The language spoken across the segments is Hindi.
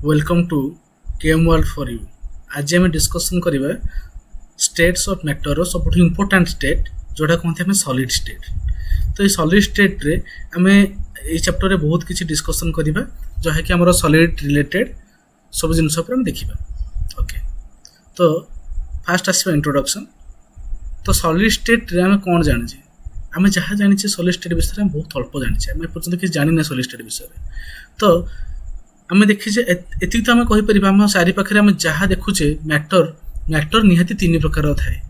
Welcome to KM world for you. आज आम डिस्कसन करवा स्टेट्स ऑफ मैटर सब इम्पोर्टाट स्टेट जोटा कहते हैं सॉलिड स्टेट। तो ये सॉलिड स्टेट रे आम ये चैप्टर रे बहुत किसी डिस्कसन करवा जहाँकि आम सॉलिड रिलेटेड सब जिन देखा। ओके, तो फास्ट आसवा इंट्रोडक्शन। तो सॉलिड स्टेट रे आम कौन जाने आम जहाँ जानी सॉलिड स्टेट विषय में बहुत अल्प जानी आम एपर्तंत किसी जानी सॉलिड स्टेट विषय में। तो आम देखीचे एति तो आम कहीपर आम चारि पाखे आम जहाँ देखुचे मैटर निहाती तीन प्रकार थाए।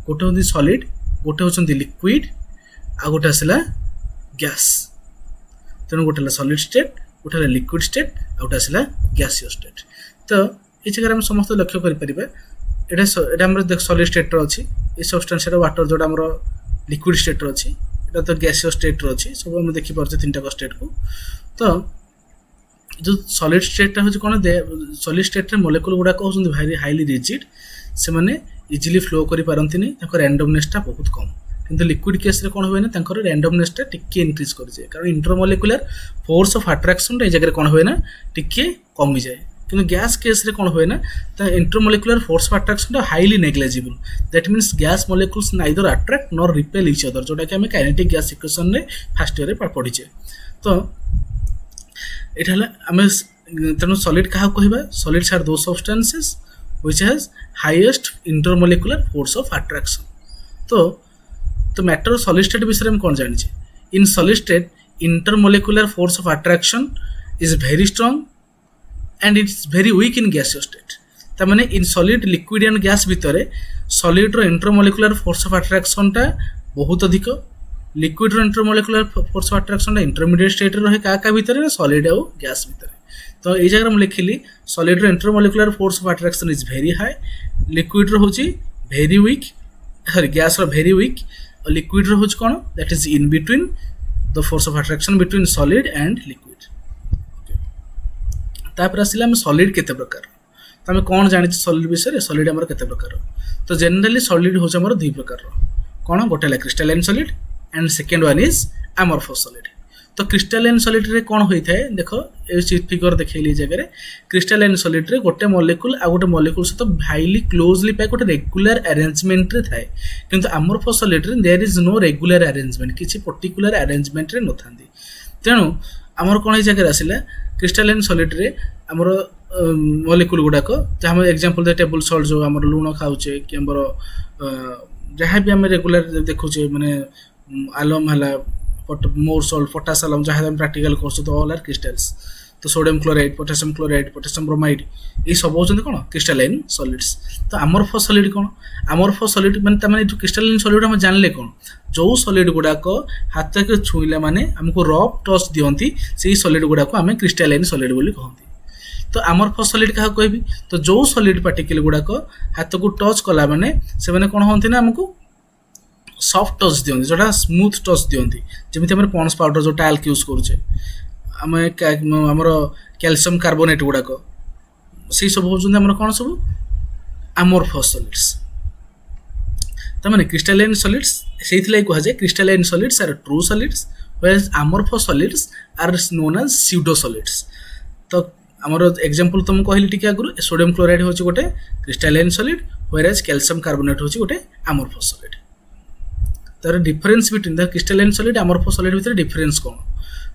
गोटे हूँ सॉलिड, गोटे होती लिक्विड, आ गोटे आसला गैस। तेणु गोटे सॉलिड स्टेट, गोटे लिक्विड स्टेट, आ गोटे आसला गैसीय स्टेट। तो ये जगह आम समस्त लक्ष्य करें सॉलिड स्टेट अच्छी ये सब्सटेंस वाटर जोटा आम लिक्विड स्टेट अच्छी, यहाँ तो गैसीय स्टेट अच्छी। सब आम देखिपारे तीन टाक स्टेट को। तो जो सॉलिड स्टेट हूँ कौन सॉलिड स्टेट मोलेकुल गुड़ाक होती भारी हाईली रिजिड, से मैंने इजिली फ्लो कर पारती नहीं, रैंडमनेसटा बहुत कम। किंतु लिक्विड केस रे कौन हुए ना रैंडमनेसटा टिके इंक्रीज कर जाए, कारण इंटरमोलेकुलर फोर्स ऑफ अट्रैक्शन ये जगह कौन हुए ना टिके कमी जाए। किंतु गैस केस रे कौन हुए ना intermolecular force of attraction highly negligible. That means gas molecules neither attract nor repel each other, जोटा कि आम काइनेटिक गैस इक्वेशन रे फर्स्ट ईयर रे पढ़ीचे। तो ये तेणु सॉलिड क्या कहवा, solids are the substances which has highest intermolecular force of attraction. तो मैटर सॉलिड स्टेट विषय में कौन जानी, in solid state intermolecular force of attraction is very strong and it's very week in gaseous state. तमाने in solid liquid and gas भितर सॉलिड रो इंटरमोलेकुलर फोर्स ऑफ अट्रैक्शन टा बहुत अधिक, लिक्विड रो intermolecular force of attraction intermediate state रहे क्या भितर सॉलिड और गैस भितर। तो ये जगह मुझे लिखिली सॉलिड रो intermolecular force of attraction is very high, liquid रो होची वेरी वीक, सॉरी गैस रो वेरी वीक, और लिक्विड रो होची कोन that is in between the force of attraction between solid and liquid. तापर आसिला हम सॉलिड केते प्रकार। तो आम कौन जानी सॉलिड विषय, सॉलिड आमर केते प्रकार। तो जनरली सॉलिड होची आमर दुई प्रकार, कौन गोटे crystalline solid and second one is amorphous solid. तो क्रिस्टालाइन सॉलिड रे कौन होता है देख ये फिगर देखली जगह क्रिस्टालाइन सॉलिड रे गोटे मॉलिक्यूल आ गोटे मॉलिक्यूल सहित हाईली क्लोजली पाए गोटे रेगुलर अरेंजमेंट रे थाए। किंतु अमॉर्फस सॉलिड रे there is no regular arrangement, किसी पर्टिकुलर अरेंजमेंट रे नथांदी। तेणु आमर कौन जगह आसिला क्रिस्टालाइन सॉलिड रे आमर मॉलिक्यूल गुड़ाक जहाँ एग्जांपल टेबल सॉल्ट जो आम लुण खाऊे कि जहाँ भी आम रेगुलर देखुचे माने आलम है मोर सॉल्ट पोटास आलम जहाँ प्रैक्टिकल कर तो ऑल आर क्रिस्टल्स। तो सोडियम क्लोराइड, पोटासियम ब्रोमाइड ये सब होती कौन क्रिस्टालाइन सॉलिड्स। तो अमॉर्फस सॉलिड कौन, अमॉर्फस सॉलिड माने जो क्रिस्टालाइन सॉलिड हम जानले कौन जो सॉलिड गुड़ाक हाथ के छुईले माने हमको रफ टच दियंती से सॉलिड गुड़ाक आम क्रिस्टालाइन सॉलिड बोली कहती। तो अमॉर्फस सॉलिड क्या कहबी, तो जो सॉलिड पार्टिकल गुड़ाक हाथ को टच कला माने से माने कौन होती ना हमको सॉफ्ट टच दियंती, जोटा स्मूथ टच दियंती। जमीती आम पॉन्ड्स पाउडर जो टाल्क यूज करुचे आमर कैल्शियम कार्बोनेट गुड़ाक से सब होम कौन सब अमॉर्फस सॉलिड्स। तमाने क्रिस्टालाइन सॉलिड्स से कहुए crystalline solids are true solids whereas amorphous solids are known as pseudo solids. तो आमर एग्जांपल तुम कहली टिके आगु सोडियम क्लोराइड होची गोटे crystalline solid whereas calcium carbonate होची गोटे अमॉर्फस सॉलिड। तार difference between the crystalline solid amorphous solid भितर डिफरेंस कौन,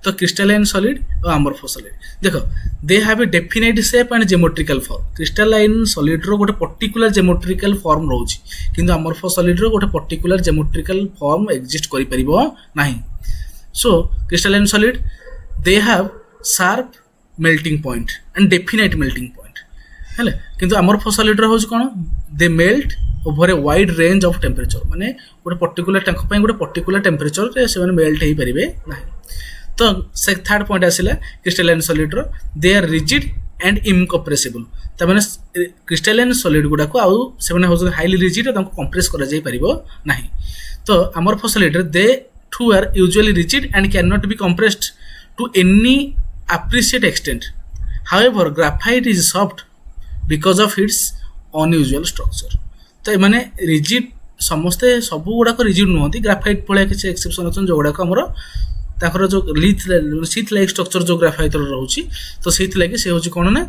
तो क्रिस्टालाइन सॉलिड और अमॉर्फस सॉलिड देखो they have a definite shape and geometrical form. Crystalline solid रो गोटे पर्टिकुलर ज्योमेट्रिकल फॉर्म रोची, किंतु अमॉर्फस सॉलिड रो गोटे पर्टिकुलर ज्योमेट्रिकल फॉर्म एग्जिस्ट करि परिबो नाही। So crystalline solid they have sharp melting point and definite melting point है, किंतु अमॉर्फस सॉलिड रो होची कोन they melt over a wide range of temperature, माने गोटे पर्टिकुलर गोटे पर्टिकुलर टेम्परेचर से मेल्ट हो पारे ना। तो से थर्ड पॉइंट आसला क्रिस्टालाइन सॉलिड रो they are rigid and incompressible. तमाने क्रिस्टालाइन सॉलिड गुड़ाक आउ से हाईली रिजिड कंप्रेस कर ना। तो amorphous solid they too are usually rigid and can not be compressed to any appreciate extent. However, graphite is soft because of its unusual structure. तो माने रिजिड समस्ते सब गुड़ाक रिजिड नुहति, ग्राफाइट भाया किसी एक्सेप्शन अच्छा जो गुड़ाक आमर ताकर जो शीथ लाइक स्ट्रक्चर जो ग्राफाइट रोचे तो से लगे सी हूँ कौन ना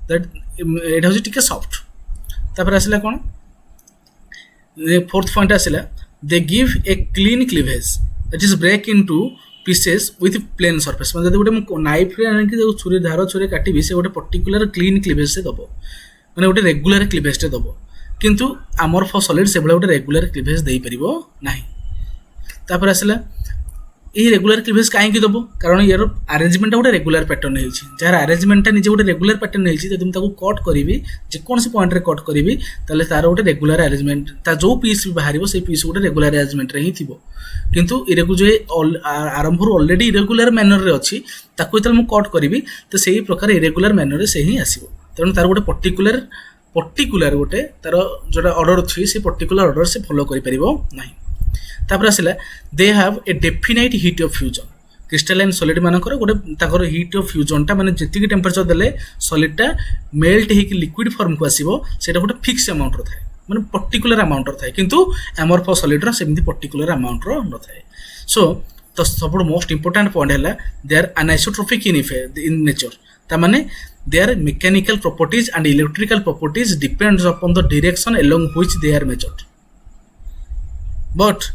दैट एटा होची टिके सॉफ्ट तापर आसिला कोन फोर्थ पॉइंट आसिला they give a clean cleavage that is break into pieces with plane surface मतलब गोटे नाइफ रे आनिक जो छुरी धार छुरी काटिबी से गोटे पर्टिकुलर क्लीन क्लीवेज से दबो माने गोटे रेगुलर क्लीवेज टे दबो किंतु अमोर्फस सॉलिड से गोटे रेगुलर क्लीवेज देई परिबो नाही तापर आसिला ये रेगुलर क्लीवेज कहीं दब कारण यार अरेंजमेंट गोटे रेगुलर पैटर्न होती जार अरेंजमेंटा निजे गोटे रेगुलर पैटर्न होती जब मुझे कट करी जेकोसी पॉइंट रे कट करी तार गोटे रेगुलर अरेंजमेंट जो पीस भी बाहर से पीस गोटे रेगुलर अरेंजमेंट रे ही थी किंतु इरेगु जो आरंभ ऑलरेडी इरेगुलर मैनर रे अच्छी ताको मुझे कट करी तो सही प्रकार इरेगुलर मैनर से ही आसो तेणु तार गोटे पर्टिकुलर गोटे तार जो ऑर्डर थी से पर्टिकुलर ऑर्डर से फॉलो कर पारिबो नाही तापर आसिला they have a definite heat of fusion crystalline solid मानकर गोटे ताकर हीट ऑफ फ्यूजनटा माने जेतिकी टेम्परेचर देले सॉलिडटा मेल्ट हेकि लिक्विड फॉर्म को आसीबो सेटा गोटे फिक्स अमाउंट रो थाए माने पर्टिकुलर अमाउंट रो थाए किंतु एमोर्फस सॉलिड रो सेमति पर्टिकुलर अमाउंट रो न थाए सो तो सब मोस्ट इंपोर्टेंट पॉइंट है दे आर अनाइसोट्रोपिक इन नेचर ता माने their mechanical properties and electrical properties depends upon the direction along which they are measured but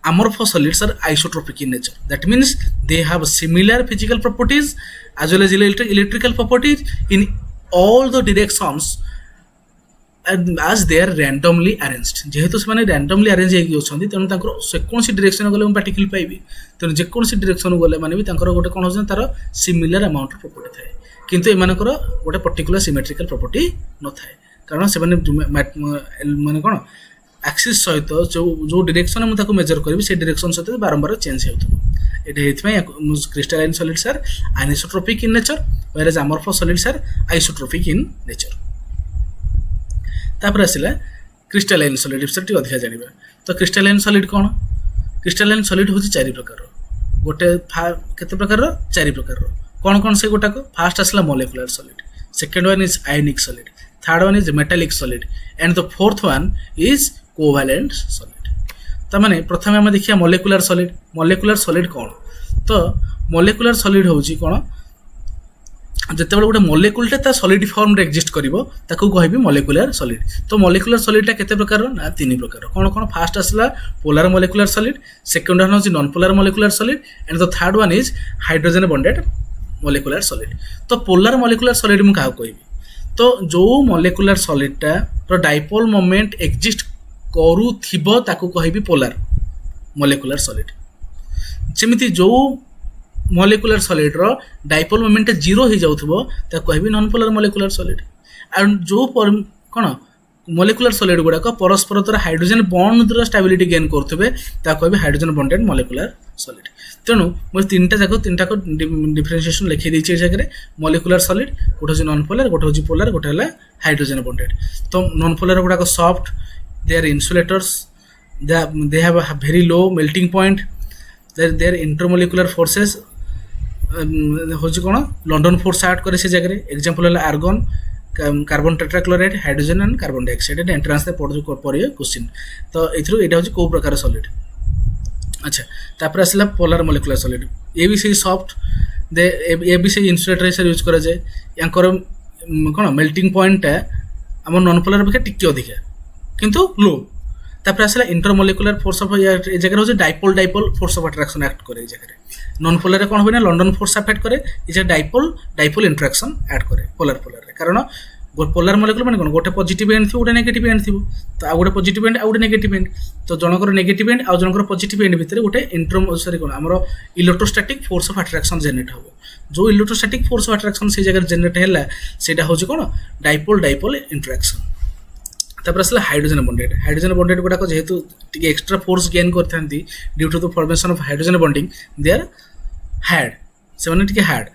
amorphous solids are isotropic in nature that means they have similar physical properties as well as electrical properties in all the directions and as they are randomly arranged जेहेतु से माने randomly arrange हेकि होछंती तेनु तांकर से कोनसी डायरेक्शन गले हम पार्टिकल पाइबी तेनु जे कोनसी डायरेक्शन गले माने भी तांकर गोटे कोन होछन तार सिमिलर अमाउंट प्रॉपर्टी थाए किंतु एमानकर गोटे पर्टिकुलर सिमेट्रिकल प्रॉपर्टी न थाए कारण से माने कोन एक्सिस सहित जो डायरेक्शन में ताको मेजर करबी से डायरेक्शन सहित बारंबार चेंज हेउथबो एटा हेतमै crystalline solids are anisotropic in nature whereas amorphous solids are isotropic in nature तापर आसिला क्रिस्टलाइन सॉलिड विषय अधिक जानिबा तो क्रिस्टलाइन सॉलिड कोन क्रिस्टलाइन सॉलिड होची चारि प्रकार गोटे केते प्रकार चारि प्रकार कौन कौन से गोटाक फास्ट आसला molecular solid second one is ionic solid third one is metallic solid and the fourth one is covalent solid तो माने प्रथम हम देखिया मोलेकुलर सॉलिड कौन तो मोलेकुलर सॉलिड होची कौन जिते गोटे मोलेकुलटा ता सॉलिड फॉर्म रे एक्जिस्ट करिवो ताको कहबी मोलेकुलर सॉलिड तो मोलेकुलर सॉलिडटा केते प्रकार ना तीन प्रकार कौन कौन फास्ट आसला polar molecular solid second one होची non polar molecular solid and the third one is hydrogen bonded molecular solid तो पोलर मोलेकुलर सॉलिड मु का कहबी तो जो मोलेकुलर सॉलिडटा रो डाइपोल मोमेंट एक्जिस्ट करू थिबो ताको कहबी पोलर मोलेकुलर सॉलिड जेमिति जो मोलेकुलर सॉलिड रो डाइपोल मोमेंट जीरो हो जाउथबो ताको कहबी non polar molecular solid and जो कोन मोलेकुलर सॉलिड गुडाक परस्पर द्वारा हाइड्रोजन बॉन्ड द्वारा स्टेबिलिटी गेन करथबे ताको कहबी हाइड्रोजन बॉन्डेड मोलेकुलर सॉलिड तेणु मुझे तीनटा को डिफरेंशिएशन लिखी देछि ए जगह मोलेकुलर सॉलिड गोटे होची नॉन पोलर गोटे होची पोलर गोटे हला हाइड्रोजन बॉन्डेड तो नॉन पोलर गुडाक soft they are insulators they have a very low melting point they are intermolecular forces होची कोन लंडन फोर्स ऐड करे से जगह एग्जांपल हला argon carbon tetrachloride hydrogen and carbon dioxide entrance पड़े क्वेश्चन तो एथरो एटा होची को प्रकार सॉलिड अच्छा तापर आसला पोलर मोलेकुलर सॉलिड ये भी सही सॉफ्ट दे ये भी सही इंसुलेटर से यूज करा जाए यांकर कोन मेल्टिंग पॉइंट हम नॉन पोलर अपेक्षा टिके अधिका किंतु लो तापर आसला इंटरमोलिकुलर फोर्स ऑफ ए जगह होचे dipole force of attraction act करे ए जगह नॉन पोलर रे कोन होबे ना लंडन फोर्स अफेक्ट करे ए जे डाइपोल इंटरेक्शन ऐड करे पोलर रे कारण पोलर मोलेकुलर माने कोन गोटे पॉजिटिव एंड थी गोटे नेगेटिव एंड थिबो तो आ गोटे पॉजिटिव एंड आ गोटे नेगेटिव एंड तो जनकर नेगेटिव एंड आ जनकर पॉजिटिव एंड भितर गोटे सॉरी कोन हमरो electrostatic force of attraction generate हो जो इलेक्ट्रोस्टैटिक फोर्स ऑफ अट्रैक्शन से जगह जनरेट हैला सेटा होची कोन डाइपोल इंटरेक्शन तापर आसला हाइड्रोजन बॉन्डेड गुडाक जेहेतु टिके एक्स्ट्रा फोर्स गेन करथांती due to the formation of hydrogen bonding they are hard से माने टिके hard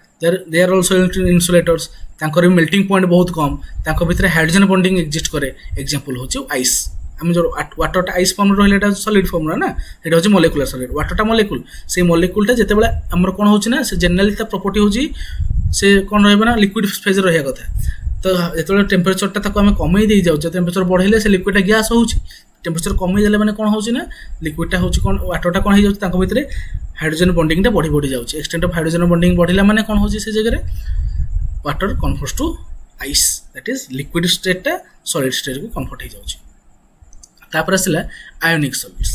they are also insulators तांकर मेल्टिंग पॉइंट बहुत कम तांको भितर हाइड्रोजन बॉन्डिंग एक्जिस्ट करे एग्जांपल होची आइस हम जो वाटरटा आइस फॉर्म रहलेटा सॉलिड फॉर्म ना एटा होची मोलेकुलर सॉलिड वाटरटा मोलेकुल से मोलेकुलटा जते बेला हमर कोन होची ना से जनरली ता प्रॉपर्टी होची से कोन रहबे ना लिक्विड फेज रहया कथा तो जो टेम्परेचरटा ताको आम कमे दे जाऊ टेम्परेचर बढ़ेले से लिक्विडटा गैस होची टेम्परेचर कमे देले माने कोन होची ना लिक्विडटा होची कोन वाटरटा कोन हो जाऊ ताको भितरे हाइड्रोजन बॉन्डिंगटा बढ़ी जाऊ एक्सटेंट ऑफ हाइड्रोजन बॉन्डिंग बढ़िला माने कोन होची से जगह water converts to ice that is liquid स्टेटटा सॉलिड स्टेट को कन्वर्ट हो जाଉଛି तापर आसला आयोनिक सॉलिड्स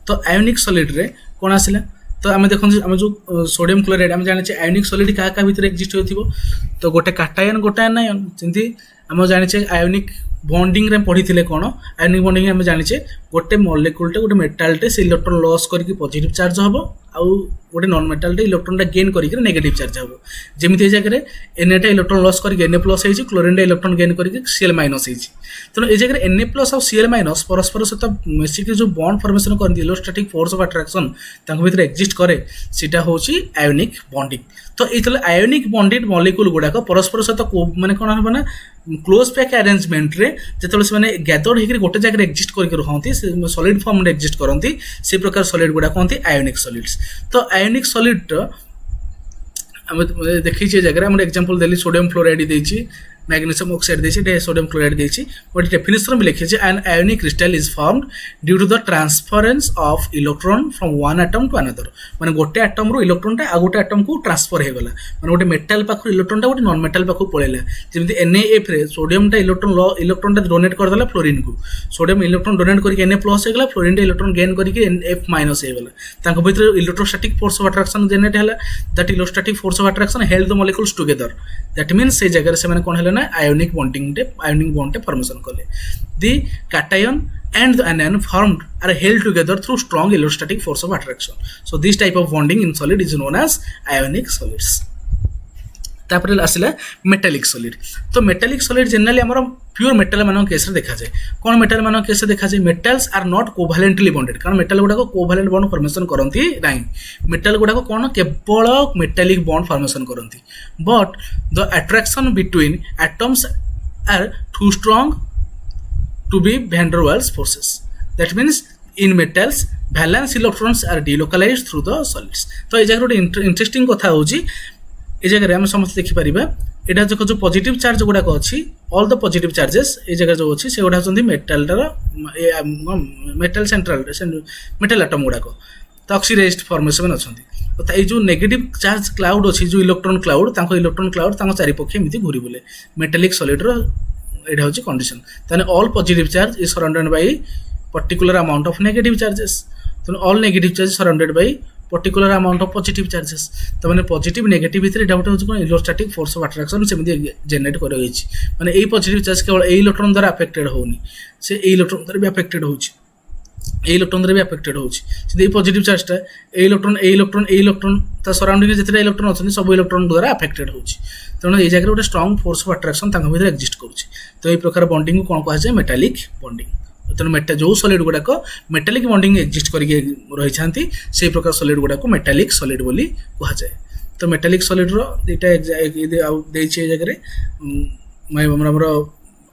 तो आयोनिक सॉलिड रे कोन आसला तो आम देखो आम जो सोडियम क्लोराइड आम जाने आयोनिक सॉलिड क्या भितर एक्जिस्ट हो तो गोटे काटायन गोटे आनायन जमी आम जाने आयोनिक बॉन्डिंग रे पढ़ी थे कौन आयोनिक बॉन्डिंग आम जाने गोटे मॉलिक्यूलटे गोटे मेटालटे से इलेक्ट्रॉन लॉस करके पॉजिटिव चार्ज हम आउ गोटे नॉन मेटालटे इलेक्ट्रॉनटा गेन करके नेगेटिव चार्ज हम जमी जगह एनएटा इलेक्ट्रॉन लॉस करके एनए प्लस हो क्लोरीनटा इलेक्ट्रॉन गेन करके सीएल माइनस हो तेणु ये जगह एनए प्लस और सीएल माइनस परस्पर सहित मिसिक जो बॉन्ड फॉर्मेशन करती इलेक्ट्रोस्टैटिक फोर्स ऑफ अट्रैक्शन भीतर एक्जिस्ट करे सीटा हूँ आयोनिक बॉन्डिंग तो ये आयोनिक बॉन्डेड मॉलिक्यूल गुड़ाक परस्पर सहित माने कौन हम ना क्लोज पैक अरेंजमेंट रे जो से गैदर्ड होकर गोटे जगह एक्जिस्ट करके रुहती सॉलिड फॉर्म में एक्जिस्ट करती से प्रकार सॉलिड गुड़ा कहते आयोनिक सॉलिड्स तो आयोनिक सॉलिड देखी जगह एग्जांपल देली सोडियम फ्लोराइड देछि मैग्नीशियम ऑक्साइड देछि सोडियम क्लोराइड देछि बट डेफिनेशन में लिखी an ionic crystal is formed due to the transference of electron from one atom to another माने गोटे एटम रो इलेक्ट्रॉनटा आ गोटे एटम को ट्रांसफर हो गला माने गोटे मेटल पाखु इलेक्ट्रॉनटा गोटे नॉन मेटल पाखु पळेला जेमति NaF रे सोडियमटा इलेक्ट्रॉनटा डोनेट कर देला फ्लोरीन को सोडियम इलेक्ट्रॉन डोनेट करके Na प्लस हो गला फ्लोरीन इलेक्ट्रॉन गेन करके F माइनस हो गला तांको भीतर electrostatic force of attraction generate होला that electrostatic force of attraction held the molecules together that means से जगह से माने कोन हले ना आयोनिक bond formation कले the cation and the anion formed are held together through strong electrostatic force of attraction so this type of bonding in solid is known as ionic solids तापर आसला मेटालिक सॉलिड तो मेटालिक सॉलिड जनरली आमर प्योर मेटाल मान केस देखा जाए कौन मेटाल मान केस देखा जाए metals are not covalently bonded कारण मेटाल गुड़ाक कोभालेंट बॉन्ड फॉर्मेशन करती ना मेटाल गुड़ाक कौन केवल मेटालिक बॉन्ड फॉर्मेशन करती but the attraction between atoms are too strong to be van der Waals forces that means in metals valence electrons are delocalised through the solids तो ये जगह गोटे इंटरेस्टिंग कथा होची ये जगह आम समस्त देखिपर यहाँ जो पॉजिटिव चार्ज गुड़ाक अच्छी ऑल द पॉजिटिव चार्जेस ये जगह जो अच्छी से गुड़ा होती मेटालर मेटाल सेंट्रल मेटाल एटम गुड़ाक तो ऑक्सीडाइज्ड फॉर्मेशन अच्छा तो ये जो नेगेटिव चार्ज क्लाउड अच्छी जो इलेक्ट्रॉन क्लाउड चारिपक्षे एमती घूरी बुले मेटालिक सॉलिड यहाँ हूँ कंडीशन ताने all positive charge is surrounded by particular amount of negative charges तो all negative charge surrounded by particular amount of positive charges तो मैंने पॉजिटिव नेगेटिव भितर डाउट हो कौन इलेक्ट्रोस्टैटिक फोर्स ऑफ अट्रैक्शन सेमती जनरेट कर माने ए पॉजिटिव चार्ज केवल ए इलेक्ट्रॉन द्वारा अफेक्टेड होनी से ए इलेक्ट्रॉन द्वारा भी अफेक्टेड होची ए इलेक्ट्रॉन द्वारा भी अफेक्टेड होची से पॉजिटिव चार्जटा ए इलेक्ट्रॉन ता सराउंडिंग जितने इलेक्ट्रॉन अच्छे सब इलेक्ट्रॉन द्वारा अफेक्टेड होची तेणु ये जगह गोटे स्ट्रॉन्ग फोर्स ऑफ अट्रैक्शन भीतर एक्जिस्ट करुच्ची तो ये प्रकार बॉन्डिंग को कौन कहुए मेटालिक बॉन्डिंग तेणु जो सॉलिड गुड़ाक मेटालिक बॉन्डिंग एक्जिस्ट करके रही से प्रकार सॉलिड गुड़ाक मेटालिक सॉलिड बोली कहुए तो मेटालिक सॉलिड दुईटा जगह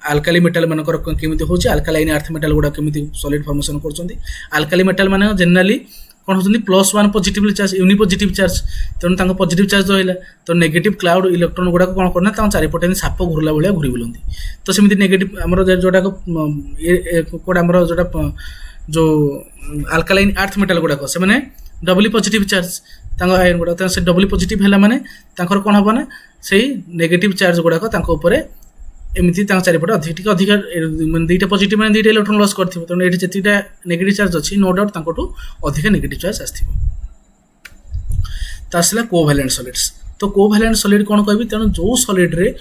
आल्काली मेटाल मानकर केमिति होची आल्कालाइन अर्थ मेटाल गुड़ा केमिति सॉलिड फॉर्मेशन करछन्ती आल्काली मेटाल माने जनरली कौन होती +1 पॉजिटिव चार्ज यूनिपॉजिटिव चार्ज तेणु पॉजिटिव चार्ज रहा तो नेगेटिव क्लाउड इलेक्ट्रॉन गुड़ाक कौन करना चारिपटे साप घूरला भाया घूरी बुलती तो सेमती नेगेटिव आमर जोटा कौन आमर जोटा जो आल्कालाइन अर्थ मेटाल गुड़ाक से डबली पॉजिटिव चार्ज आयन गुड़ा से डबली पॉजिटिव है माने कौन हम ना से नेगेटिव चार्ज गुड़ाक एमती चारिपटे अधिक अधिक दुईटा पॉजिटिव मैंने दुईटा इलेक्ट्रॉन लॉस कर तेणु ये जितना नेगेटिव चार्ज अच्छी नो डाउट अधिक नेगेटिव चार्ज आसो तो आसला कोवैलेंट सॉलिड्स तो कोवैलेंट सॉलिड कौन कह तेणु जो सॉलिड रे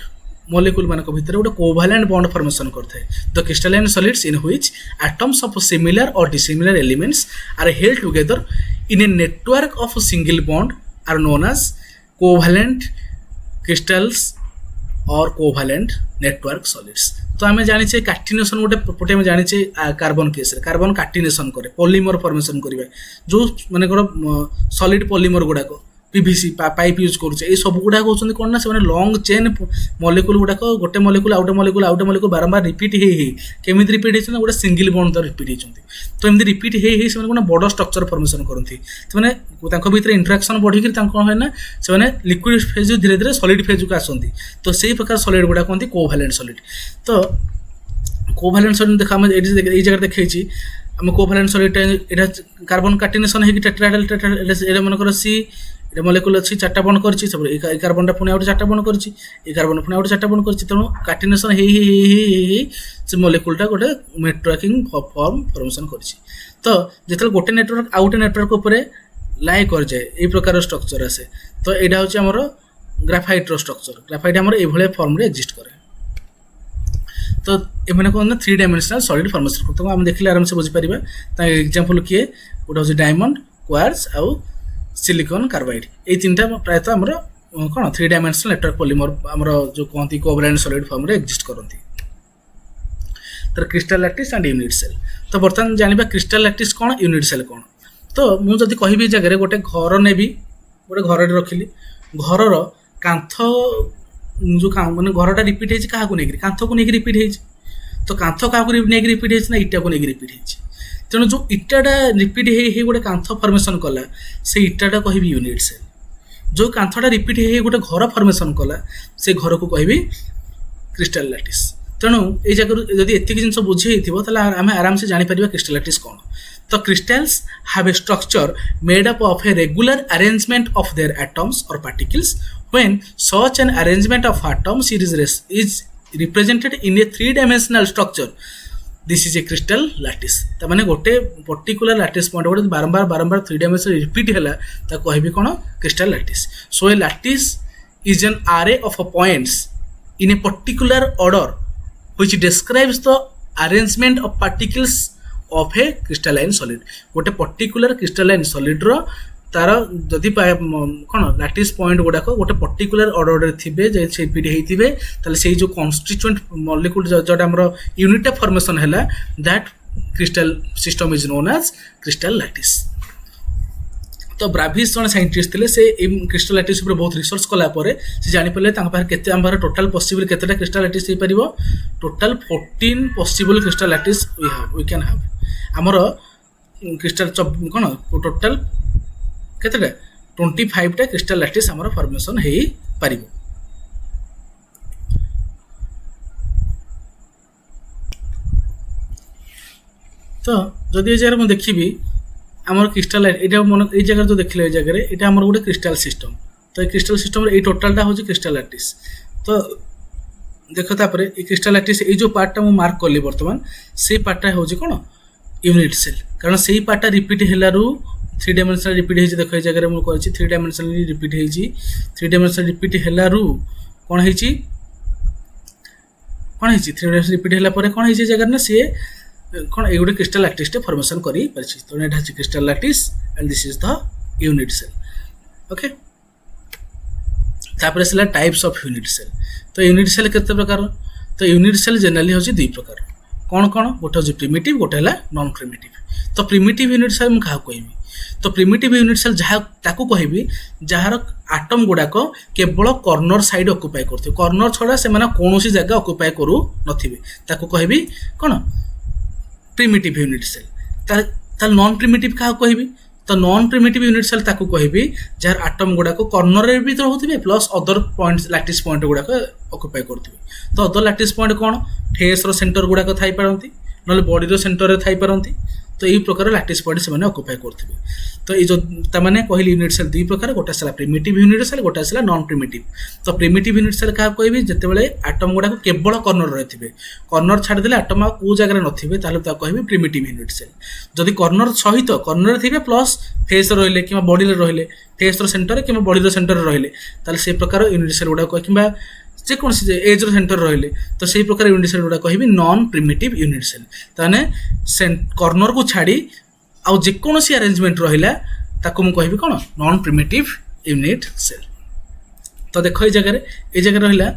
मॉलिक्यूल मान भितर गोटे कोवैलेंट बॉन्ड फॉर्मेशन करते the crystalline solids in which atoms of similar और dissimilar elements are held together in a network of single bond are known as covalent crystals और कोवैलेंट नेटवर्क सॉलिड्स तो आम जाने कार्टिनेशन गोटे आम जाने कार्बन केस कार्बन कार्टिनेशन करे पॉलीमर फॉर्मेशन करेंगे जो मानकर सॉलिड पॉलीमर गुड़ाक पीवीसी पाइप यूज करुचे ये सब गुड़ाक होती कौन ना से लंग चेन मॉलिक्यूल गुड़ाक गोटे मॉलिक्यूल आउटे मॉलिक्यूल बारंबार रिपीट केमी रिपीट होती गोटे सिंगल बॉन्ड द्वारा रिपीट होती तो एमती रिपीट हो गोटे बड़ स्ट्रक्चर फॉर्मेशन करती तो भीतर इंटरेक्शन बढ़ी कौन है ना से लिक्विड फेज धीरे धीरे सॉलिड फेज को आसती तो से प्रकार सॉलिड गुड़ा कहते कोवैलेंट सॉलिड तो कोवैलेंट सॉलिड देखा ये जगह देखी आम कोवैलेंट सॉलिड यहाँ कार्बन कार्टिनेशन होगी टेट्राहेड्रल मनकर এটা মলিকুল ଅଛି চারটা বন্ড କରିଛି তারপরে এই কার্বনটা পুଣି ଆଉ চারটা বন্ড କରିଛି এই কার্বন পুଣି ଆଉ চারটা বন্ড କରିଛି ତେଣୁ କାର୍ଟିନେସନ୍ ହେଇ ହେଇ ହେଇ ହେଇ ହେଇ ସେ ମଲିକୁଲଟା ଗୋଟେ ନେଟୱାର୍କିଂ ଫର୍ମେସନ୍ କରିଛି। ତ ଯେତେବେଳେ ଗୋଟେ ନେଟୱାର୍କ ଆଉ ଗୋଟେ ନେଟୱାର୍କ ଉପରେ ଲାଏ କରିଯାଏ ଏଇ ପ୍ରକାର ଷ୍ଟ୍ରକ୍ଚର ଆସେ। ତ ଏଇଟା ହେଉଛି ଆମର ଗ୍ରାଫାଇଟ୍ର ଷ୍ଟ୍ରକ୍ଚର। ଗ୍ରାଫାଇଟ୍ ଆମର ଏଇଭଳିଆ ଫର୍ମରେ ଏକ୍ଜିଷ୍ଟ କରେ। ତ ଏମାନେ କ'ଣ ନା 3 ଡାଇମେନ୍ସନାଲ୍ ସଲିଡ୍ ଫର୍ମେସନ୍ ତ ଆମେ ଦେଖିଲେ ଆରାମସେ ବୁଝିପାରିବା। ତା ଏକ୍ଜାମ୍ପଲ୍ କିଏ ଗୋଟେ ହେଉଛି ଡାଇମଣ୍ଡ, କ୍ୱାର୍ଟଜ ଆଉ ସିଲିକନ୍ କାର୍ବାଇଡ୍। ଏଇ ତିନିଟା ପ୍ରାୟତଃ ଆମର କ'ଣ 3 ଡାଇମେନ୍ସନାଲ୍ ନେଟୱାର୍କ ପଲିମର ଆମର ଯେଉଁ କହନ୍ତି କୋଭାଲେଣ୍ଟ ସଲିଡ୍ ଫର୍ମରେ ଏକ୍ଜିଷ୍ଟ କରନ୍ତି। ତାର crystal lattice and unit cell. ତ ବର୍ତ୍ତମାନ ଜାଣିବା କ୍ରିଷ୍ଟାଲ ଲାଟିସ୍ କ'ଣ, ୟୁନିଟ୍ ସେଲ୍ କ'ଣ। ତ ମୁଁ ଯଦି କହିବି ଏ ଜାଗାରେ ଗୋଟେ ଘର ନେବି, ଗୋଟେ ଘରଟେ ରଖିଲି, ଘରର କାନ୍ଥ ଯେଉଁ ମାନେ ଘରଟା ରିପିଟ୍ ହେଇଛି କାହାକୁ ନେଇକିରି, କାନ୍ଥକୁ ନେଇକି ରିପିଟ୍ ହେଇଛି। ତ କାନ୍ଥ କାହାକୁ ନେଇକି ରିପିଟ୍ ହେଇଛି ନା ଇଟାକୁ ନେଇକି ରିପିଟ୍ ହେଇଛି। ତେଣୁ ଯେଉଁ ଇଟାଟା ରିପିଟ୍ ହେଇ ହେଇ ଗୋଟେ କାନ୍ଥ ଫର୍ମେସନ୍ କଲା ସେ ଇଟାଟା କହିବି ୟୁନିଟ୍ ସେଲ୍। ଯେଉଁ କାନ୍ଥଟା ରିପିଟ୍ ହେଇ ହେଇ ଗୋଟେ ଘର ଫର୍ମେସନ୍ କଲା ସେ ଘରକୁ କହିବି କ୍ରିଷ୍ଟାଲ ଲାଟିସ୍। ତେଣୁ ଏଇ ଜାଗାରୁ ଯଦି ଏତିକି ଜିନିଷ ବୁଝି ହେଇଥିବ ତାହେଲେ ଆମେ ଆରାମସେ ଜାଣିପାରିବା କ୍ରିଷ୍ଟାଲ ଲାଟିସ୍ କ'ଣ। ତ crystals have a structure made up of a regular arrangement of their atoms or particles when such an arrangement of atoms is represented in a 3-dimensional structure, this is a crystal lattice। ता माने गोटे पर्टिकुलर लैटिस पॉइंट गोटे बारंबार 3 डायमेंशन रिपीट हैला ता कहबी कोन crystal lattice. So a lattice is an array of points in a particular order which describes the arrangement of particles of a crystalline solid। गोटे पर्टिकुलर क्रिस्टलाइन सॉलिड रो तार जदि कौन लैटिस पॉइंट गुड़ाक गोटे पर्टिकुलर ऑर्डर थे रिपीट होते ताले से जो कन्स्टिट्यूएंट मॉलिक्यूल जोटा आम यूनिटा फॉर्मेशन है that crystal system is known as crystal lattice. तो ब्राभिस जन साइंटिस्ट थे से क्रिस्टल लैटिस बहुत रिसर्च कलापर से जापर के टोटाल पॉसिबल केतेटा क्रिस्टल लैटिस हो पार total 14 possible crystal lattice we can have आमर क्रिस्टल कौन टोटाल केतेटा 25टा क्रिस्टल लैटिस आमर फॉर्मेशन हो पार। तो जदि ये जगह मुझे देखी आमर क्रिस्टल यहाँ मन ये जगह जो देखिले जगह ये आमर गोटे क्रिस्टल सिस्टम। तो ये क्रिस्टल सिस्टम ये टोटालटा हूँ क्रिस्टल लैटिस। तो देख तापर ये क्रिस्टल लैटिस ये जो पार्टा मुझे मार्क कली बर्तमान से पार्टा हूँ कौन यूनिट सेल कारण से पार्टा रिपीट हेलू 3 डायमेंशनल रिपीट हो देख ये जगह मुझे 3 डायमेंशनल रिपीट हो 3 डायमेंशनल रिपीट हेलू कौन है 3 डायमेंशनल रिपीट है कौन है जगह ना सी कौन ये गोटे क्रिस्टल लैटिस फॉर्मेशन कर तो यहाँ crystal lattice and this is the unit cell. Okay तापर आसला टाइप्स ऑफ यूनिट सेल। तो यूनिट सेल केते प्रकार तो यूनिट सेल जनरली होची 2 प्रकार कौन कौन गोटे होची प्रिमिटिव गोटे है नॉन प्रिमिटिव। तो प्रिमिटिव यूनिट सेल मुझे क्या कहबी तो प्रिमिटिव यूनिट सेल जहाँ ताकू कहबी जार आटम गुड़ाक केवल कॉर्नर साइड ऑक्युपाई करते कॉर्नर छड़ा से कौन जगह ऑक्युपाई करू नथिबे ताकू कहबी कौन प्रिमिटिव यूनिट सेल। ताल नॉन प्रिमिटिव क्या कहबी तो नॉन प्रिमिटिव यूनिट सेल ताकू कहबी जार आटम गुड़ाक कॉर्नर रे भी रहउथिबे plus other point lattice point गुड़ाक ऑक्युपाई करथिबे। तो अदर लैटिस पॉइंट कौन फेस रो सेंटर गुड़ाक थाई पारंती नले बॉडी रो सेंटर रे थाई पारंती। तो यही प्रकार लैटिस पॉइंट से ऑक्युपाई करते। तो ये जो तमाने कहली यूनिट सेल 2 प्रकार गोटे आसला प्रिमिटिव यूनिट सेल गोटे आसला नॉन प्रिमिटिव। तो प्रिमिटिव यूनिट सेल क्या कहबी जितेबाला आटम गुड़ाक केवल कॉर्नर रही कॉर्नर छाड़देले आटम कौ जगह नथिबे ताले ता कहबी प्रिमिटिव यूनिट सेल। जदि कॉर्नर सहित कॉर्नर थे प्लस फेस रहिले कि बॉडी रहिले फेस सेंटर कि बॉडी सेंटर रहिले ताले से प्रकार यूनिट सेल गुड़ाक कि जेकोसी एज सेंटर रहिले तो से प्रकार यूनिट सेल गुड़ा कहबी नॉन प्रिमिटिव यूनिट सेल। ताने कॉर्नर को छाड़ी आउ जेकोसी अरेंजमेंट रहिला ताको मु कहबी कोन नॉन प्रिमिटिव यूनिट सेल। तो देखो ये जगह रहिला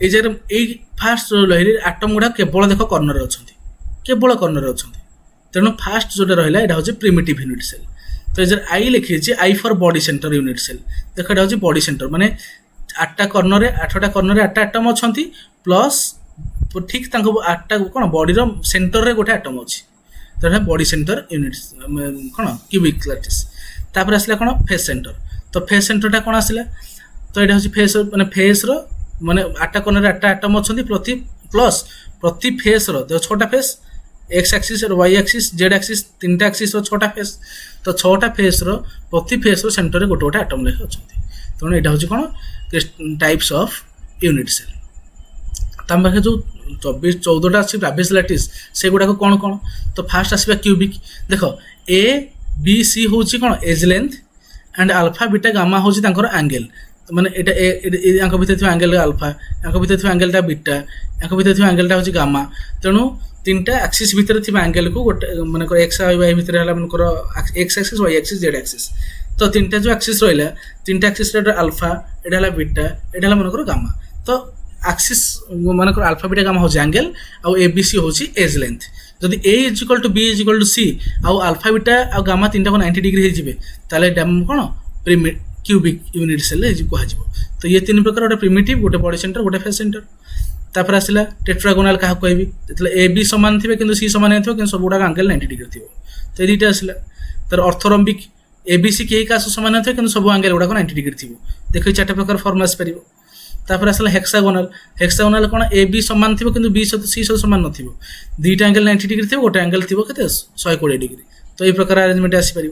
ये जगह ये फास्ट रही आटम गुड़ा केवल देख कॉर्नर अछंती केवल कॉर्नर अछंती तेणु फास्ट जोटा रहिला एटा होची प्रिमिटिव यूनिट सेल। तो ये आई लिखी आई for body centre unit cell देख एटा होची बॉडी सेंटर माने 8टा कॉर्नर 8टा कॉर्नर 8टा आटम अच्छा प्लस ठीक 8टा कौन बॉडी सेंटर रे गोटे आटम अच्छी तो बॉडी सेंटर यूनिट कौन क्यूबिक लैटिस। तापर आसला कौन फेस सेंटर तो फेस सेंटरटा कौन आसला तो यहाँ हूँ फेस माने फेस माने 8टा कॉर्नर 8टा आटम अच्छा प्रति प्लस प्रति फेस 6टा फेस एक्स एक्सिस और वाई एक्सिस जेड एक्सिस तीनटा एक्सिस छटा फेस तो छटा फेस प्रति फेस सेंटर गोटे गोटे आटम लेखे अच्छा तेणु यहाँ हूँ कौन टाइप्स ऑफ यूनिट सेल तम पाखे जो 24-14टा अच्छी ग्राविस लैटिस से गुड़ाक कौन कौन तो फास्ट आसवा क्यूबिक देख ए बी सी हूँ कौन edge length and alpha beta gamma हूँ एंगल माने यहाँ भितर एंगल अल्फा यहाँ भितर एंगलटा बीटा यहाँ भितर एंगलटा हूँ गामा तेणु तीनटा एक्सिस भितर एंगल को गोटे मन एक्स वाई भितर है मनकर X axis Y axis Z axis तो तीनटा जो एक्सिस रहा तीनटा एक्सिस अल्फा एटा बीटा एटा मनकर गामा तो एक्सिस मनकर अल्फा बीटा गामा हूँ एंगल आउ ए बी सी हूँ एज लेंथ जदि A is equal to B is equal to C आउ अल्फा बीटा आउ गामा तीनटा को 90 डिग्री हो ताले कौन क्यूबिक यूनिट सेल कह तो ये तीन प्रकार गोटे प्रिमिटिव गोटे बॉडी सेंटर गोटे फेस सेंटर तापर आसला टेट्रागोनाल क्या कहबी जो ए बी सामान थे कि सी सामान हो कि सब गुड़ा एंगल 90 डिग्री थी तो ये आसला तार ऑर्थोरम्बिक ए बी सी कई क्या सामान हो कि सब एंगल गुड़ाक 90 डिग्री थी देख 4 प्रकार फॉर्म आसपार तापर आसला हेक्सागोनाल हेक्सागोनाल कौन ए बी सामान थी कि बी सी सहित सामान न दुईटा एंगल 90 डिग्री थी गोटे एंगल थी के 120 डिग्री तो ये प्रकार अरेंजमेंट आसपार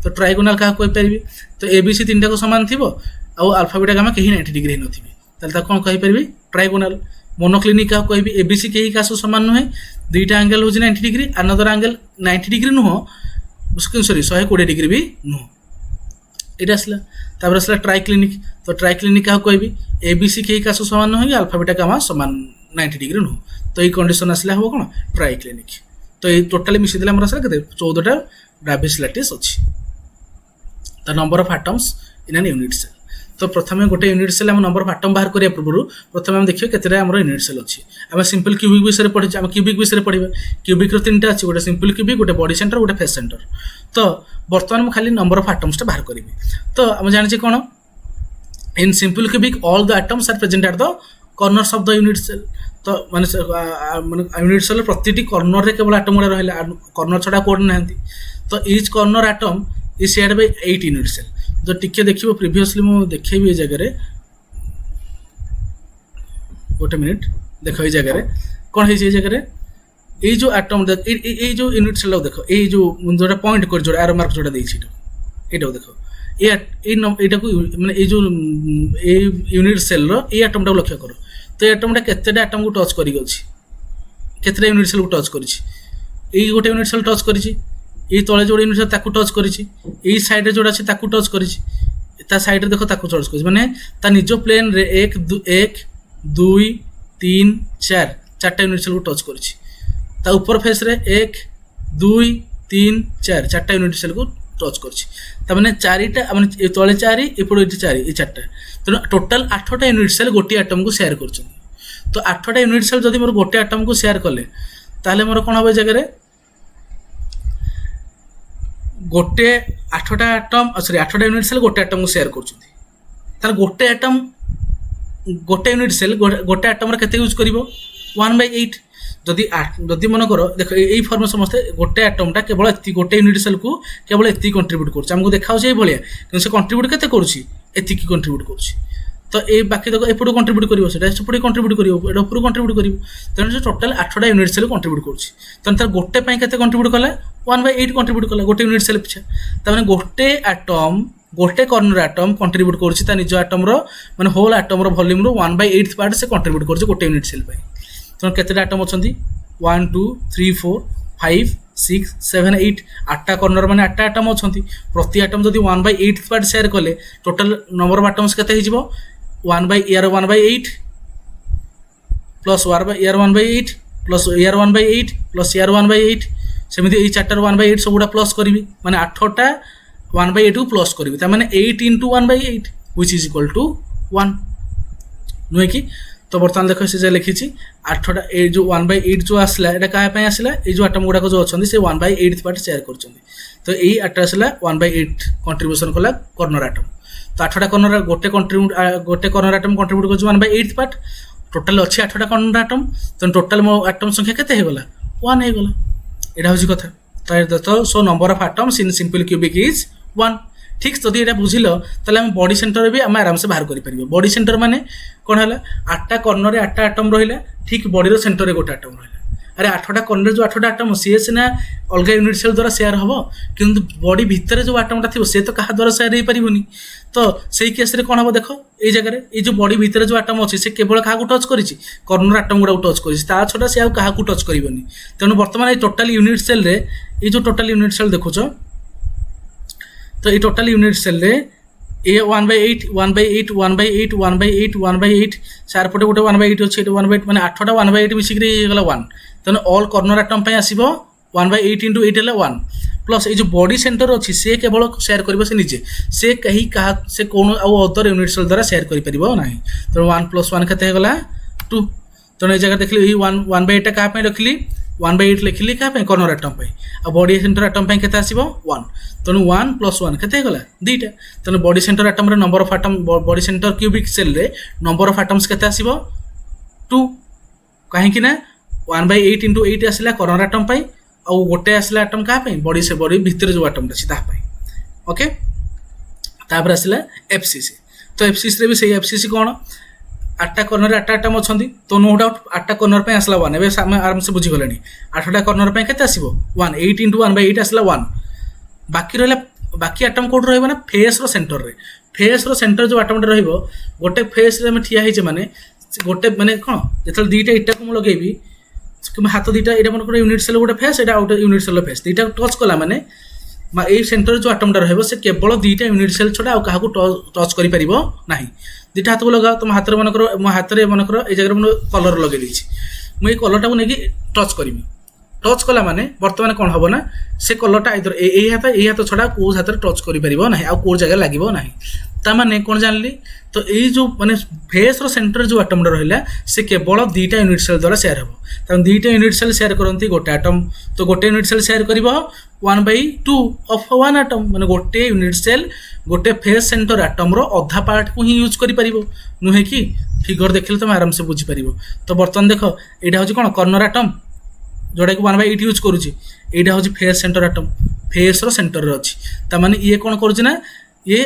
तो ट्राइगोनाल क्या कहीपरि तो ए बी सी तीनटा को सामान थी आउ अल्फा बीटा गामा कहीं 90 डिग्री नथिबे कौन कहीपरि ट्राइगोनाल मोनोक्लिनिक क्या कह ए बी सी कहीं क्या सामान नुहे दुईटा एंगल हूँ 90 डिग्री अनदर एंगल 90 डिग्री नुह सॉरी 120 डिग्री भी नुह ये आसला तापर आसला ट्राइक्लिनिक तो ट्राइक्लिनिक क्या कह ए बी सी कहीं क्या सामान नुहे अल्फा बीटा गामा सामान 90 डिग्री नुह तो ये कंडीशन आसला हम कौन ट्राइक्लिनिक तो ये टोटाली मिसेदेले आम आसला के 14टा ग्राविस लैटिस अच्छी the number of atoms in an unit cell तो प्रथम गोटे यूनिट सेल आम नंबर ऑफ एटम बाहर करिया पूर्व प्रथम आम देखिए केतेटा आम यूनिट सेल अच्छी आम सिंपल क्यूबिक विषय पढ़ी आम क्यूबिक विषय पढ़ा क्यूबिक तीनटा अच्छी गोटे सिंपल क्यूबिक गोटे बॉडी सेंटर गोटे फेस सेंटर तो बर्तमान मुझे खाली नंबर ऑफ एटम्सटा बाहर करी तो आम जाने कौन in simple cubic all the atoms are present at the corners of the unit cell तो माने यूनिट सेल प्रति कॉर्नर रे केवल एटम गुड़ा रहा कॉर्नर छड़ा कोड ना तो each corner atom is shared by 8 unit cell जो टिके देखिए प्रिवियसली मुझे देखेबी ये जगह गोटे मिनिट देख ये जगह कौन है जगह ये जो एटम ये जो यूनिट सेल देख ये जो जोटा पॉइंट कर जो एरो मार्क जोटा देख देख ये माने जो यूनिट सेल ये एटम टाक लक्ष्य कर तो एटमटा केतेटा एटम को टच करी केतेटा यूनिट सेल को टच करी गोटे यूनिट सेल टच करी तले जो यूनिट सेल ताकू टच करी साइड जोड़ा अच्छे ताकू टच करी साइड देख ताकू टच करी माने ता निज प्लेन रे 1 2 3 4 चारटा यूनिट सेल को टच करी ऊपर फेस रे 1 2 3 4 चारटा यूनिट सेल को टच कर चारिटा माने तले 4 एपटे 4 ये चारटा तेणु टोटाल 8टा यूनिट सेल गोटे आटम को शेयर कर तो 8टा यूनिट सेल जदि मोर गोटे आटम को शेयर कले ताले मोर कौन हम जगह गोटे 8टा आटम सॉरी 8टा यूनिट सेल गोटे आटम को शेयर कर गोटे आटम गोटे यूनिट सेल गोटे आटम केते यूज कर 1/8 जदि मन कर देख यही फर्म समस्ते गोटे आटमटा केवल गोटे यूनिट सेल को केवल एति कंट्रीब्यूट करमको देखा भाया कि से कंट्रीब्यूट केते करुँची कंट्रीब्यूट कर तो ये बाकी तक एपटू कंट्रीब्यूट कर कंट्रीब्यूट कर कंट्रीब्यूट कर तेणु से टोटाल 8टा यूनिट सेल कंट्रीब्यूट कर तेणु गोटे केते कंट्रीब्यूट कला 1/8 कंट्रीब्यूट कला गोटे यूनिट सेल पिछा तमें गोटे आटम गोटे कर्नर आटम कंट्रीब्यूट कर निज आटम माने होल आटम वॉल्यूम 1/8 पार्ट से कंट्रीब्यूट कर गोटे यूनिट सेल तेणु केते आटम अच्छा 1 2 3 4 5 6 7 8 8टा कर्नर माने 8टा आटम अच्छा प्रति आटम जब 1/8 पार्ट शेयर कले टोटाल नंबर ऑफ आटम्स केते 1/8 plus year 1/8 plus year 1/8 plus year 1/8 सेमती ये चार्टर 1/8 सब गुड़ा प्लस करी माने 8टा 1/8 को प्लस करी तार 8 into 1/8 which is equal to 1 नुहे कि तो बर्तमान देख से लिखी 8टा ये जो 1/8 जो आसला ये क्या आसला ये जो आटम गुड़ाक जो अच्छा से 1/8 पार्ट शेयर कर तो यही आट आसला 1/8 कंट्रीब्यूशन कला कर्नर आटम तो 8टा कर्नर गोटे कर्नर आटम कंट्रीब्यूट कर 1/8 पार्ट टोटाल अच्छे 8टा कर्नर आटम तो टोटाल मो आटम संख्या केते होगला 1 होगला एटा होची कथा तो so number of atoms in simple cubic is 1 ठीक जदि ये बुझिल ताले हम बॉडी सेंटर भी आम आराम से बाहर कर पार बॉडी सेंटर माने कौन है 8टा कर्नर 8टा आटम रहा ठीक बॉडी सेंटर गोटे आटम रहा अरे 8टा कर्ण जो 8टा आटम सी सीना अलग यूनिट सेल द्वारा सेयार हम कि बॉडी भितर जो आटमटा थी सी तो क्या द्वारा सेयार हो पारनि तो सही केस कौन हम देख ये जगह ये जो बॉडी भितर जो आटम अच्छी से केवल क्या टच कर कर्नर आटम गुड़ा टच कर छड़ा सी क्या टच करनी तेणु बर्तमान ये टोटाल यूनिट सेल रे ये जो टोटाल यूनिट सेल देखुच तो ये टोटाल यूनिट सेल रे ए 1/8 1/8 1/8 1/8 1/8 चार पटे गोटे 1/8 अच्छे 1/8 मैंने 8टा 1/8 मिसिक गला 1 तेणु ऑल कर्नर आटम आसो 1/8 × 8 है 1 प्लस ये जो बॉडी सेंटर अच्छी से केवल सेयार कर निजे से कहीं क्या से कौन अदर यूनिट सेल द्वारा सेयार कर तेणु 1 + 1 केते गला 2 तेणु ये जगह देखिए 1/8 क्या रखिली 1/8 लिखिली क्या कर्नर आटम आ बॉडी सेंटर आटम केते आसीबो 1 तेणु 1 + 1 केते गला 2टा तेणु बॉडी सेंटर आटम रे number of atom body centre cubic cell रे नंबर ऑफ आटम्स केते आसीबो 2 कहीं ना 1/8 × 8 आसला कर्नर आटम आ गोटे आसला आटम क्या बॉडी से बॉडी भितर जो आटम अच्छी तापाई ओके तापर आसला एफसीसी तो एफसीसी रे भी सही एफसीसी कौन 8टा कर्नर 8टा आटम अच्छा तो नो डाउट 8टा कर्नर आसला 1 एवं आराम से बुझीगले 8टा कर्नर के आसो 1 8 × 1/8 आसला 1 बाकी रहा बाकी आटम कौट रहा ना फेस रो सेंटर रे फेस रो सेंटर जो आटमटा रहिबो गोटे फेस रे ठिया होइछे माने गोटे माने कौन जो 2टा इटा को लगे कि हाथ 2टा ये मन गोटे यूनिट सेल गोटे फेस एटा आउट यूनिट सेल फेस 2टा टच कला माने ये सेंटर जो आटमटा रहिबो से केवल 2टा यूनिट सेल छडा आ काहाकू टच करि परिबो नाही 2टा हाथ को लगा तुम हाथ रे मनकर मो हाथ रे मनकर ए जगह मन कलर लगे देछि मु ये कलरटा को नेकी टच करबी टच कला माने वर्तमान कौन हम ना से कलरटा इधर ये हाथ छड़ा कौ हाथ टच कर ना आ कौ जगह लगे ना ताने कौन जानली तो ये जो माने फेस रो सेंटर जो आटमटा रहा से केवल 2टा यूनिट सेल द्वारा सेयार हम तक 2टा यूनिट सेल सेयार करती गोटे आटम तो गोटे यूनिट सेल सेयार कर 1/2 ऑफ 1 आटम माने गोटे यूनिट सेल गोटे फेस सेंटर आटम रो अधा पार्ट को ही यूज कर नुहे कि फिगर देखिले तुम आराम से बुझीपार तो बर्तमान देख यहाँ हूँ कौन कर्नर आटम जोटा कि 1/8 यूज करुच्ची यहाँ हूँ फेस सेंटर आटम फेस रो सेंटर अच्छी ताने ये कौन करुच्ची ये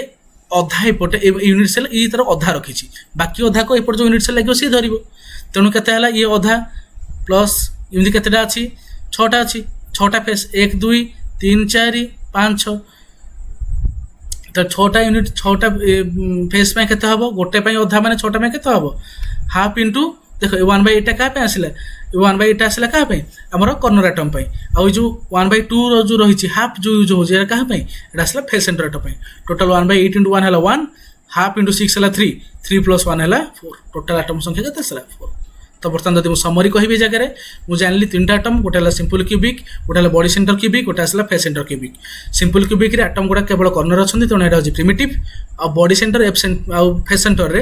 अधा एपटे यूनिट सेल ये तार अधा रखी बाकी अधा को एपटे जो यूनिट सेल लगे सी धर तेणु के ये अधा प्लस इमती केतेटा अच्छी 6टा अच्छी 6टा फेस 1 2 3 4 5 6 तो 6टा यूनिट 6टा फेस में केते हबो गोटे पे अधा माने 6टा में केते हबो हाफ इंटू देख 1/8 क्या आसला 1/8 आसला क्या आमर कर्नर आटम आ जो 1/2 जो रही हाफ जो यूज हो क्या आसला फेस सेंटर आटम टोटाल 1/8 × 1 है 1 हाफ इंटू 6 है 3 3 + 1 है 4 टोटाल आटम संख्या के 4 तो बर्तमान जब समरी कहि जगह मुझे जानली 3टा आटम गोटे है सिंपल क्यूबिक गोटे है बॉडी सेंटर क्यूबिक गोटे आसला face centre cubic simple cubic रे आटम गुड़ा केवल कर्नर अच्छा तेणु यहाँ हूँ प्रिमिटिव आ बॉडी सेंटर फेस सेंटर रे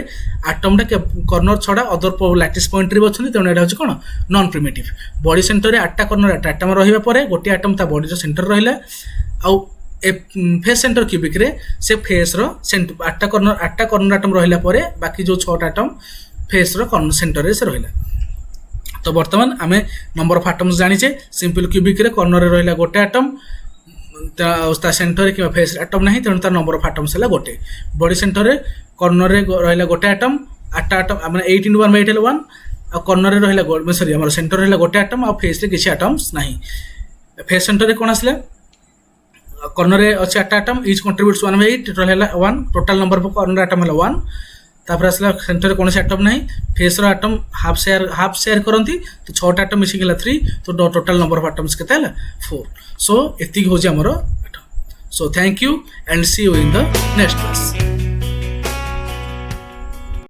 आटमटा कर्नर छड़ा अदर लैटिस पॉइंट रे अच्छा तेणु यहाँ हूँ कौन नॉन प्रिमिटिव बॉडी सेंटर रे 8टा कर्नर 8 आटम रहा गोटे आटम ता बॉडी सेंटर रहा आउ फेस सेंटर क्यूबिक रे से फेस रो 8टा कर्नर आटम रहा बाकी जो 6टा आटम फेस रो कर्नर सेंटर रे से रहा तो बर्तमान आम नंबर ऑफ आटम्स जानीचे सिंपल क्यूबिक रे कर्नर रे रहा गोटे आटम ता सेंटर कि फेस आटम ना तेणु तार नंबर ऑफ आटम्स है गोटे बॉडी सेंटर रे कर्नर रे रहा गोटे आटम 8टा आटम मैंने 8 × 1/8 है 1 आ कर्नर रे रहा सॉरी आम सेंटर रहा गोटे आटम आ फेस रे किसी आटम्स ना फेस सेंटर रे कौन आसला कर्नर रे अच्छे 8टा आटम इच कंट्रीब्यूट्स 1/8 रहा 1 total number of corner atom है 1 तापर आसला सेंटर कौन से आटम ना फेस रो आटम हाफ शेयर करती तो 6टा आटम मिसिक 3 तो टोटाल नंबर ऑफ आटम्स के 4 सो एति हो आमर so thank you and see you in the next class.